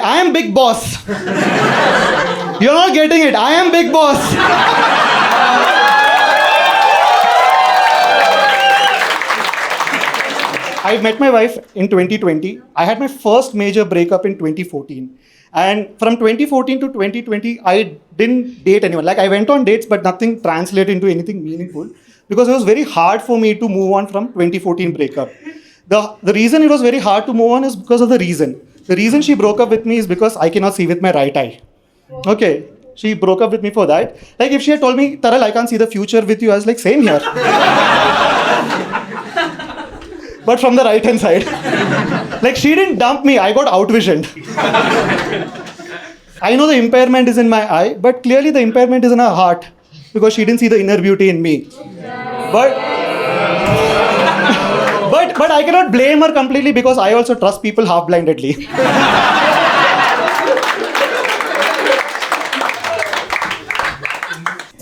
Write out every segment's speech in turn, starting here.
I am big boss. You're not getting it. I am big boss. I met my wife in 2020. I had my first major breakup in 2014. And from 2014 to 2020, I didn't date anyone. Like, I went on dates, but nothing translated into anything meaningful because it was very hard for me to move on from 2014 breakup. The reason it was very hard to move on is because of the reason. The reason she broke up with me is because I cannot see with my right eye. Okay, she broke up with me for that. Like, if she had told me, Taral, I can't see the future with you, I was like, same here. But from the right hand side. Like, she didn't dump me, I got outvisioned. I know the impairment is in my eye, but clearly the impairment is in her heart because she didn't see the inner beauty in me. But I cannot blame her completely because I also trust people half-blindedly.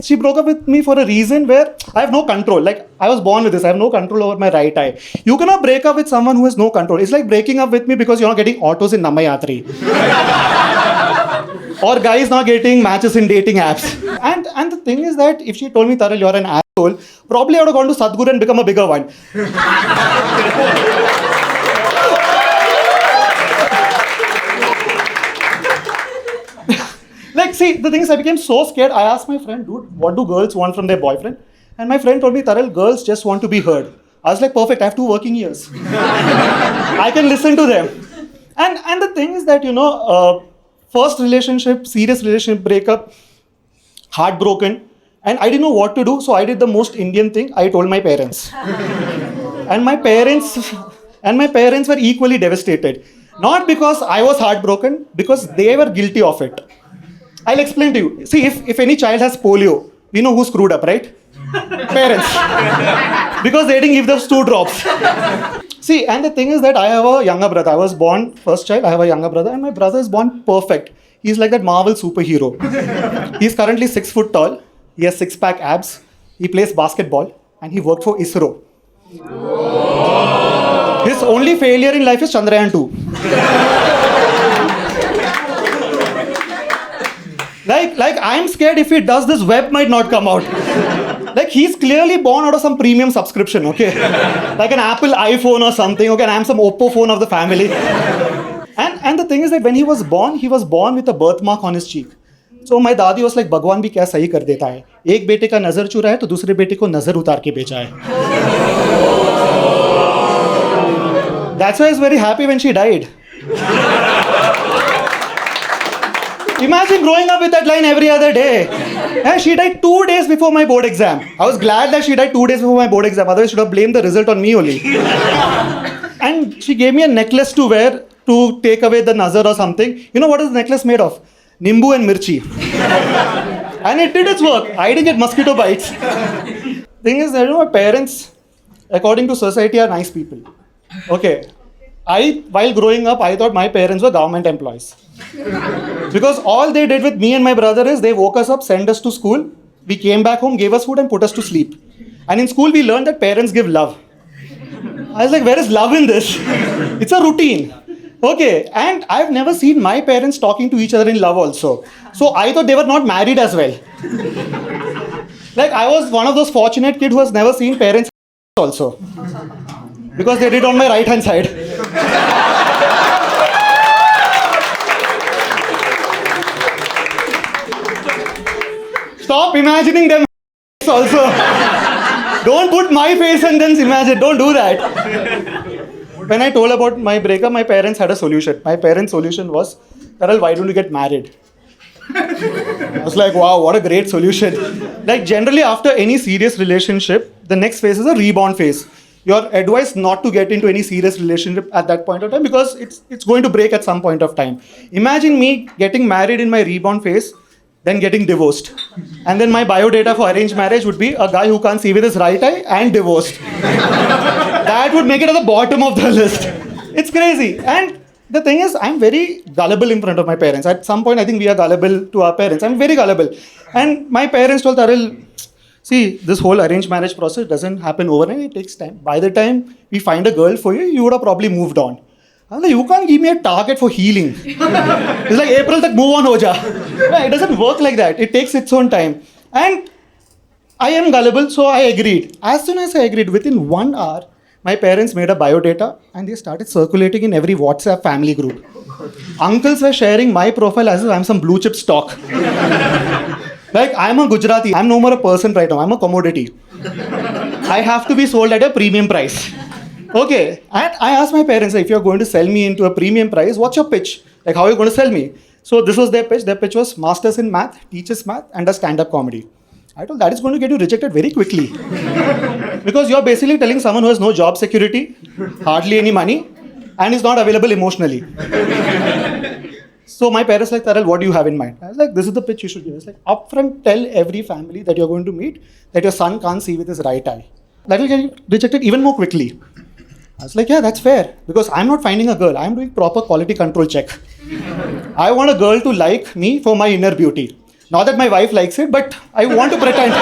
She broke up with me for a reason where I have no control. Like, I was born with this. I have no control over my right eye. You cannot break up with someone who has no control. It's like breaking up with me because you're not getting autos in Namayatri. Or guys not getting matches in dating apps. And the thing is that if she told me, Taral, you're an asshole, probably I would have gone to Sadhguru and become a bigger one. Like, see, the thing is, I became so scared. I asked my friend, dude, what do girls want from their boyfriend? And my friend told me, Taral, girls just want to be heard. I was like, perfect, I have 2 working years. I can listen to them. And the thing is that, first relationship, serious relationship, breakup, heartbroken. And I didn't know what to do, so I did the most Indian thing. I told my parents. And my parents were equally devastated. Not because I was heartbroken, because they were guilty of it. I'll explain to you. See, if any child has polio, we know who screwed up, right? Parents. Because they didn't give those 2 drops. See, and the thing is that I have a younger brother. I was born first child, I have a younger brother, and my brother is born perfect. He's like that Marvel superhero. He's currently 6 foot tall. He has 6-pack abs. He plays basketball, and he worked for ISRO. Whoa. His only failure in life is Chandrayaan 2. Like I'm scared if he does this, web might not come out. Like, he's clearly born out of some premium subscription, okay? Like an Apple iPhone or something, okay? And I'm some Oppo phone of the family. And the thing is that when he was born with a birthmark on his cheek. So my dadi was like, Bhagwan bhi kya sahi kar deta hai. Ek bete ka nazar chura hai, to dusre bete ko nazar utar ke becha hai. That's why I was very happy when she died. Imagine growing up with that line every other day. And she died 2 days before my board exam. I was glad that she died 2 days before my board exam. Otherwise, she should have blamed the result on me only. And she gave me a necklace to wear to take away the nazar or something. You know what is the necklace made of? Nimbu and mirchi. And it did its work. I didn't get mosquito bites. Thing is, my parents, according to society, are nice people. Okay. While growing up, I thought my parents were government employees. Because all they did with me and my brother is they woke us up, sent us to school, we came back home, gave us food and put us to sleep. And in school we learned that parents give love. I was like, where is love in this? It's a routine. Okay, and I've never seen my parents talking to each other in love also. So I thought they were not married as well. Like, I was one of those fortunate kids who has never seen parents also. Because they did on my right hand side. Stop imagining them also. Don't put my face and then imagine. Don't do that. When I told about my breakup, my parents had a solution. My parents' solution was, Taral, why don't you get married? I was like, wow, what a great solution. Like, generally after any serious relationship, the next phase is a rebound phase. You're advised not to get into any serious relationship at that point of time because it's going to break at some point of time. Imagine me getting married in my rebound phase, then getting divorced. And then my biodata for arranged marriage would be a guy who can't see with his right eye and divorced. That would make it at the bottom of the list. It's crazy. And the thing is, I'm very gullible in front of my parents. At some point, I think we are gullible to our parents. I'm very gullible. And my parents told Taral, see, this whole arranged marriage process doesn't happen overnight. It takes time. By the time we find a girl for you, you would have probably moved on. I'm like, you can't give me a target for healing. It's like, April, tak move on, ho ja. No, it doesn't work like that. It takes its own time. And I am gullible, so I agreed. As soon as I agreed, within 1 hour, my parents made a biodata and they started circulating in every WhatsApp family group. Uncles were sharing my profile as if I'm some blue chip stock. Like, I'm a Gujarati. I'm no more a person right now. I'm a commodity. I have to be sold at a premium price. Okay. And I asked my parents, if you're going to sell me into a premium price, what's your pitch? Like, how are you going to sell me? So this was their pitch. Their pitch was masters in math, teaches math, and a stand-up comedy. I told that is going to get you rejected very quickly. Because you're basically telling someone who has no job security, hardly any money, and is not available emotionally. So my parents were like, Taral, what do you have in mind? I was like, this is the pitch you should give. I was like, upfront tell every family that you're going to meet that your son can't see with his right eye. That will get you rejected even more quickly. I was like, yeah, that's fair. Because I'm not finding a girl. I'm doing proper quality control check. I want a girl to like me for my inner beauty. Not that my wife likes it, but I want to pretend.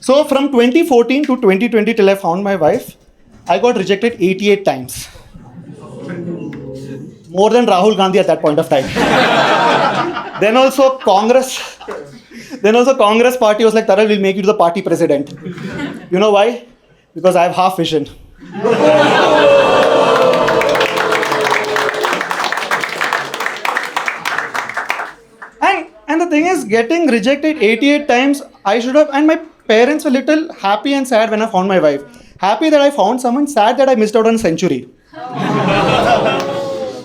So from 2014 to 2020 till I found my wife, I got rejected 88 times. More than Rahul Gandhi at that point of time. Then also Congress party was like, Taral, we'll make you the party president. You know why? Because I have half vision. And the thing is, getting rejected 88 times, I should have, and my parents were little happy and sad when I found my wife. Happy that I found someone, sad that I missed out on a century.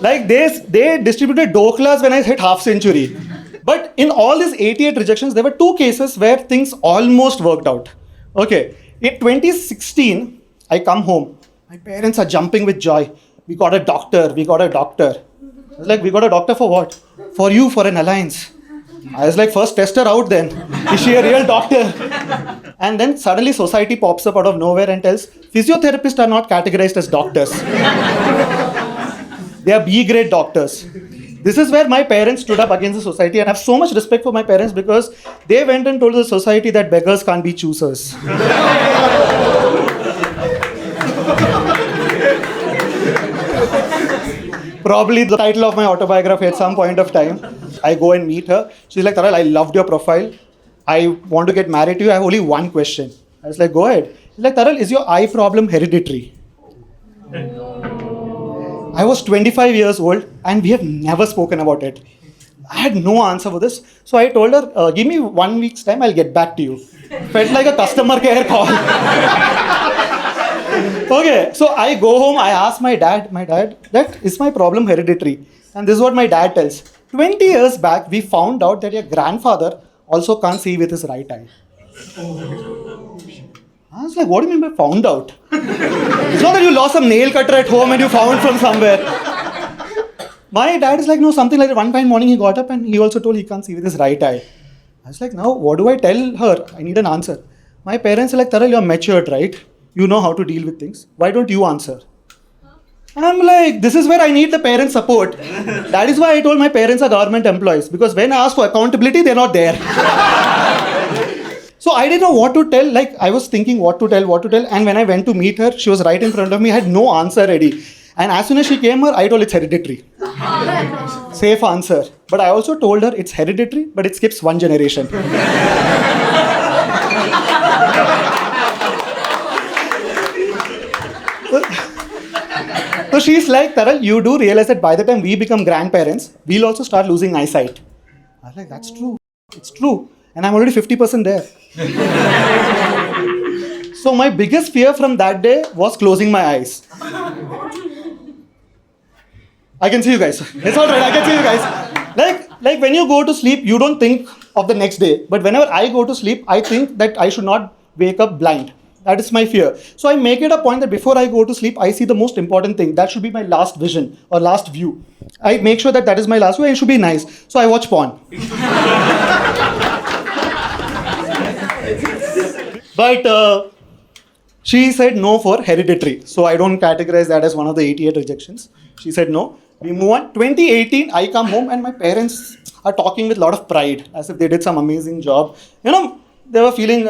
Like they distributed doklas when I hit half century. But in all these 88 rejections, there were 2 cases where things almost worked out. Okay, in 2016, I come home. My parents are jumping with joy. We got a doctor. I was like, we got a doctor for what? For you, for an alliance. I was like, first test her out then. Is she a real doctor? And then suddenly society pops up out of nowhere and tells, physiotherapists are not categorized as doctors. They are B-grade doctors. This is where my parents stood up against the society, and I have so much respect for my parents because they went and told the society that beggars can't be choosers. Probably the title of my autobiography at some point of time. I go and meet her. She's like, Taral, I loved your profile. I want to get married to you. I have only one question. I was like, go ahead. She's like, Taral, is your eye problem hereditary? I was 25 years old and we have never spoken about it. I had no answer for this. So I told her, give me 1 week's time, I'll get back to you. Felt like a customer care call. Okay, so I go home, I ask my dad, that is my problem hereditary? And this is what my dad tells. 20 years back, we found out that your grandfather also can't see with his right eye. I was like, what do you mean by found out? It's not that you lost some nail cutter at home and you found from somewhere. My dad is like, no, something like that. One fine morning he got up and he also told he can't see with his right eye. I was like, now what do I tell her? I need an answer. My parents are like, Taral, you're matured, right? You know how to deal with things. Why don't you answer? I'm like, this is where I need the parent support. That is why I told my parents are government employees. Because when I ask for accountability, they're not there. So I didn't know what to tell. Like, I was thinking what to tell. And when I went to meet her, she was right in front of me. I had no answer ready. And as soon as she came here, I told it's hereditary. Safe answer. But I also told her it's hereditary, but it skips 1 generation. So she's like, Taral, you do realize that by the time we become grandparents, we'll also start losing eyesight. I was like, that's true. It's true. And I'm already 50% there. So my biggest fear from that day was closing my eyes. I can see you guys. It's all right, I can see you guys. Like when you go to sleep, you don't think of the next day. But whenever I go to sleep, I think that I should not wake up blind. That is my fear. So I make it a point that before I go to sleep, I see the most important thing. That should be my last vision or last view. I make sure that is my last view and it should be nice. So I watch porn. But she said no for hereditary. So I don't categorize that as one of the 88 rejections. She said no. We move on. 2018, I come home and my parents are talking with a lot of pride as if they did some amazing job. You know, they were feeling,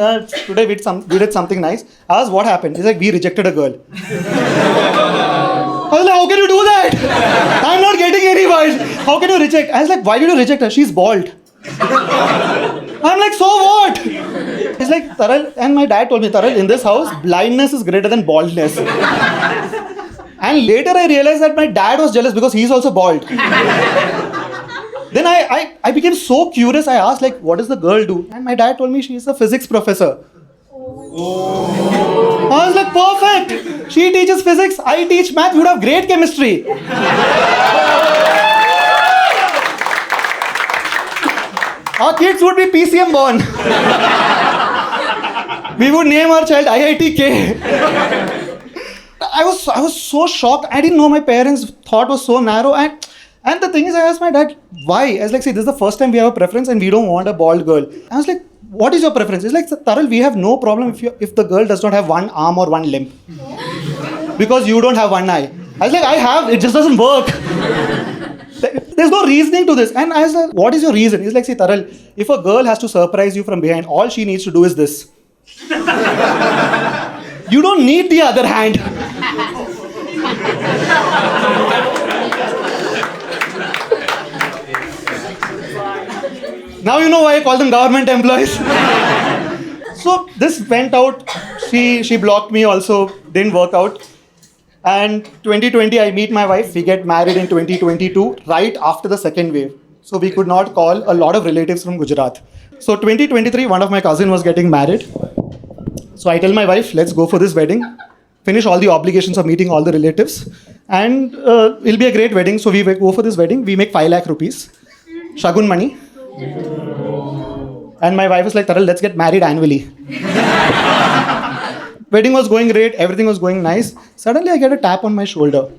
today we did something nice. I asked what happened. He's like, we rejected a girl. was like, how can you do that? I'm not getting any vibes. How can you reject? I was like, why did you reject her? She's bald. I'm like, so what? He's like, Taral, and my dad told me, Taral, in this house, blindness is greater than baldness. And later I realized that my dad was jealous because he's also bald. Then I became so curious, I asked like, what does the girl do? And my dad told me she's a physics professor. Oh. I was like, perfect. She teaches physics, I teach math, we would have great chemistry. Our kids would be PCM born. We would name our child IITK. I was so shocked. I didn't know my parents' thought was so narrow. And the thing is, I asked my dad, why? I was like, see, this is the first time we have a preference and we don't want a bald girl. I was like, what is your preference? He's like, Taral, we have no problem if the girl does not have one arm or one limb. Because you don't have one eye. I was like, I have, it just doesn't work. There's no reasoning to this. And I was like, what is your reason? He's like, see, Taral, if a girl has to surprise you from behind, all she needs to do is this. You don't need the other hand. Now you know why I call them government employees. So this went out. She blocked me also. Didn't work out. And 2020, I meet my wife. We get married in 2022, right after the second wave. So we could not call a lot of relatives from Gujarat. So 2023, one of my cousin was getting married. So I tell my wife, let's go for this wedding. Finish all the obligations of meeting all the relatives. And it'll be a great wedding. So we go for this wedding. We make 5 lakh rupees. Shagun money. And my wife was like, Taral, let's get married annually. Wedding was going great, everything was going nice. Suddenly I get a tap on my shoulder.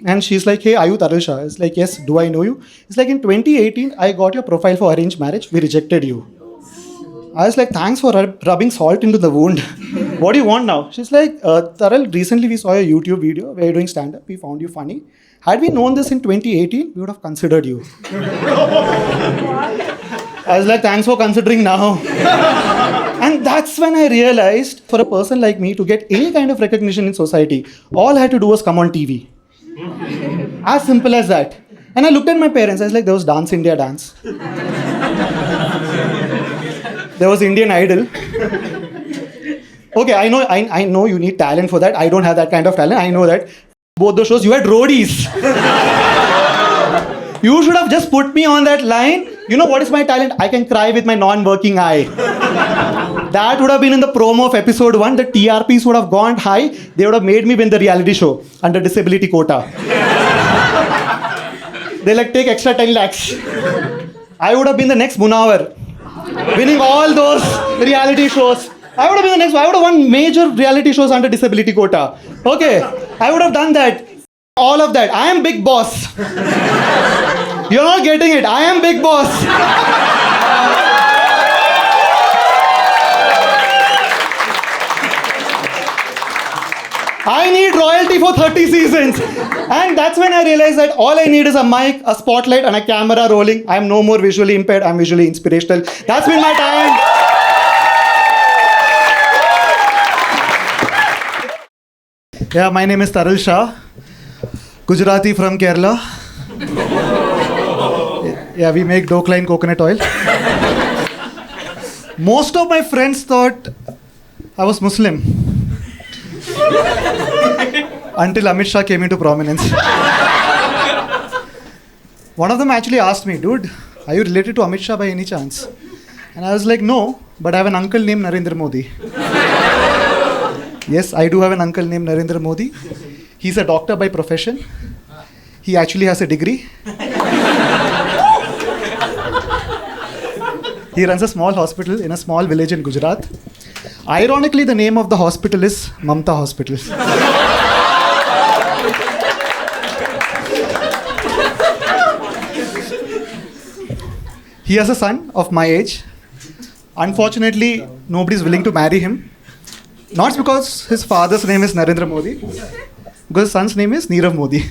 And she's like, hey, are you Taral Shah? It's like, yes, do I know you? It's like, in 2018, I got your profile for arranged marriage. We rejected you. I was like, thanks for rubbing salt into the wound. What do you want now? She's like, Taral, recently we saw a YouTube video where you're doing stand-up. We found you funny. Had we known this in 2018, we would have considered you. I was like, thanks for considering now. And that's when I realized, for a person like me to get any kind of recognition in society, all I had to do was come on TV. As simple as that. And I looked at my parents. I was like, there was Dance India Dance. There was Indian Idol. Okay, I know you need talent for that. I don't have that kind of talent. I know that. Both those shows, you had roadies. You should have just put me on that line. You know what is my talent? I can cry with my non-working eye. That would have been in the promo of episode 1. The TRPs would have gone high. They would have made me win the reality show under disability quota. They like, take extra 10 lakhs. I would have been the next Munawar, winning all those reality shows. I would have been the next one. I would have won major reality shows under disability quota. Okay, I would have done that. All of that. I am big boss. You're not getting it. I am big boss. I need royalty for 30 seasons. And that's when I realized that all I need is a mic, a spotlight, and a camera rolling. I'm no more visually impaired. I'm visually inspirational. That's been my time. Yeah, my name is Taral Shah. Gujarati from Kerala. Yeah, we make doke-line coconut oil. Most of my friends thought I was Muslim. Until Amit Shah came into prominence. One of them actually asked me, dude, are you related to Amit Shah by any chance? And I was like, no, but I have an uncle named Narendra Modi. Yes, I do have an uncle named Narendra Modi. He's a doctor by profession. He actually has a degree. He runs a small hospital in a small village in Gujarat. Ironically, the name of the hospital is Mamta Hospital. He has a son of my age. Unfortunately, nobody is willing to marry him. Not because his father's name is Narendra Modi, because his son's name is Nirav Modi.